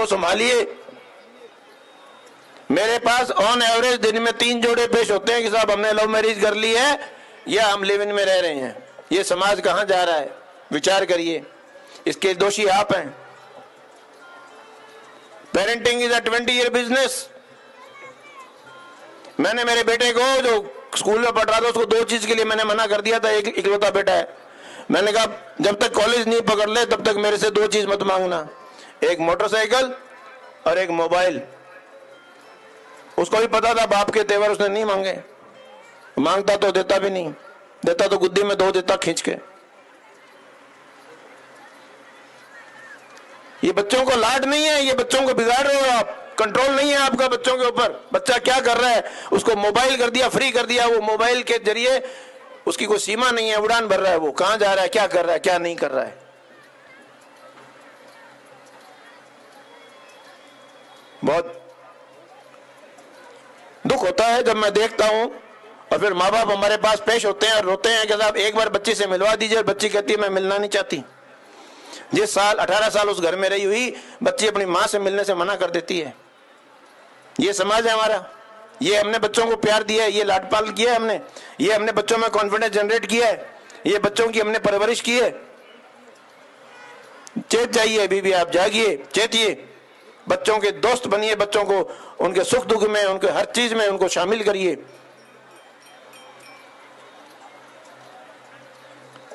को संभालिए। मेरे pass on average दिन में 3 जोड़े पेश होते हैं कि साहब हमने लव मैरिज कर ली है या हम लिव इन में रह रहे हैं। ये समाज कहां जा रहा है, विचार करिए। इसके दोषी आप हैं। Parenting is a 20-year business. मैंने मेरे बेटे को, जो स्कूल में पढ़ रहा था, उसको 2 चीज के लिए मैंने मना कर दिया था। एक इकलौता बेटा है, मैंने कहा जब तक कॉलेज नहीं पकड़ ले तब तक मेरे से 2 चीज मत मांगना, एक मोटरसाइकिल और एक मोबाइल। उसको भी पता था बाप के तेवर उसने नहीं मांगे, मांगता तो देता भी नहीं, देता तो गुद्दी में 2 देता खींच के। ये बच्चों को लाड नहीं है, ये बच्चों को बिगाड़ रहे हो आप। कंट्रोल नहीं है आपका बच्चों के ऊपर। बच्चा क्या कर रहा है, उसको मोबाइल कर दिया, फ्री कर दिया। वो मोबाइल के जरिए उसकी कोई सीमा नहीं है, उड़ान भर रहा है। वो कहां जा रहा है, क्या कर रहा है, क्या नहीं कर रहा है। बहुत दुख होता है जब मैं देखता हूं, और फिर माँ बाप हमारे पास पेश होते हैं और रोते हैं कि साहब एक बार बच्ची से मिलवा दीजिए, और बच्ची कहती है मैं मिलना नहीं चाहती। जिस साल 18 साल उस घर में रही हुई बच्ची अपनी माँ से मिलने से मना कर देती है। ये समाज है हमारा। ये हमने बच्चों को प्यार दिया है, ये लाडपाल किया है हमने, ये हमने बच्चों में कॉन्फिडेंस जनरेट किया है, ये बच्चों की हमने परवरिश की है। चेत जाइए बीबी, आप जागिए, चेतिए, बच्चों के दोस्त बनिए, बच्चों को उनके सुख दुख में, उनके हर चीज में उनको शामिल करिए।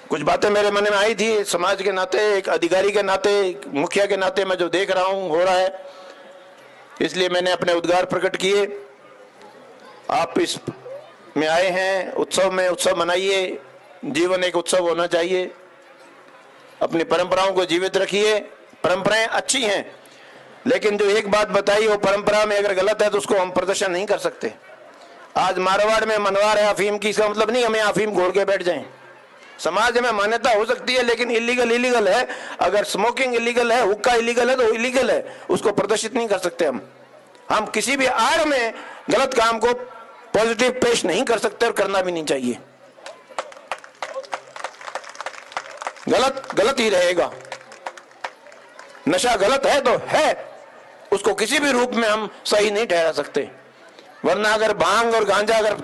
कुछ बातें मेरे मन में आई थी समाज के नाते, एक अधिकारी के नाते, एक मुखिया के नाते, मैं जो देख रहा हूं हो रहा है, इसलिए मैंने अपने उद्गार प्रकट किए। आप इस में आए हैं, उत्सव में, उत्सव मनाइए। जीवन एक उत्सव होना चाहिए। अपनी परंपराओं को जीवित रखिए। परंपराएं अच्छी हैं, लेकिन जो एक बात बताई वो परंपरा में अगर गलत है तो उसको हम प्रदर्शन नहीं कर सकते। आज मारवाड़ में मनवार है अफीम की, इसका मतलब नहीं हमें अफीम घोल के बैठ जाएं। समाज में मान्यता हो सकती है, लेकिन इलीगल है। अगर स्मोकिंग इलीगल है, हुक्का इलीगल है, तो इलीगल है, उसको प्रदर्शित नहीं कर सकते हम किसी भी आड़ में गलत काम को पॉजिटिव पेश नहीं कर सकते, और करना भी नहीं चाहिए। गलत ही रहेगा। नशा गलत है तो है, उसको किसी भी रूप में हम सही नहीं ठहरा सकते। वरना अगर भांग और गांजा अगर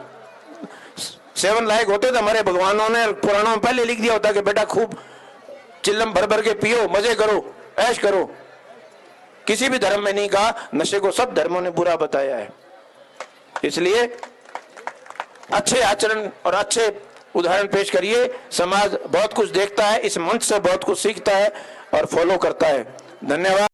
सेवन लायक होते तो हमारे भगवानों ने पुराणों में पहले लिख दिया होता कि बेटा खूब चिल्लम भर भर के पियो, मजे करो, ऐश करो। किसी भी धर्म में नहीं कहा, नशे को सब धर्मों ने बुरा बताया है। इसलिए अच्छे आचरण और अच्छे उदाहरण पेश करिए। समाज बहुत कुछ देखता है, इस मंच से बहुत कुछ सीखता है और फॉलो करता है। धन्यवाद।